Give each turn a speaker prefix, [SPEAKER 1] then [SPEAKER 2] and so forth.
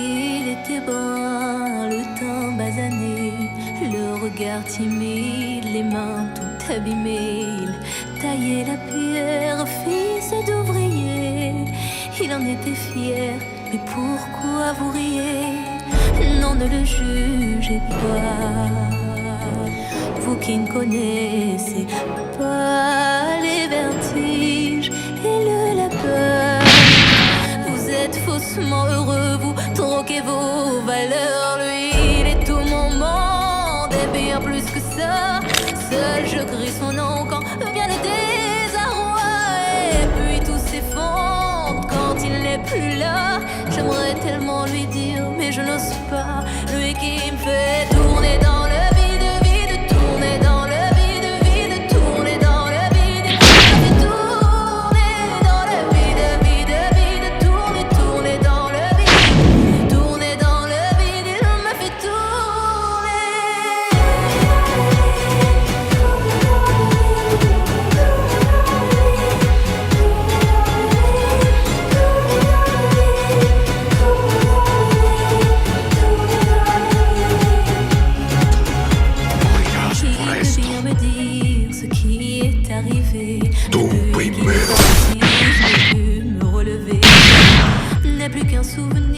[SPEAKER 1] Il était brun, le teint basané, le regard timide, les mains tout abîmées. Il taillait la pierre, fils d'ouvrier. Il en était fier, mais pourquoi vous riez? Non, ne le jugez pas, vous qui ne connaissez pas les vertiges et la peur. Vous êtes faussement heureux, vous troquez vos valeurs. Lui, il est tout mon monde et bien plus que ça. Seul je crie son nom quand vient le désarroi. Et puis tout s'effondre quand il n'est plus là. J'aimerais tellement lui dire, mais je n'ose pas. Lui qui me fait tourner dans le vide, vide, tourner dans le vide, vide, tourner dans le vide. Il me fait tourner dans le vide, vide, vide, tourner, tourner dans le vide, tourner dans le vide. Il me fait tourner. Me dire ce qui est arrivé. Depuis que je n'ai pu me relever, n'est plus qu'un souvenir.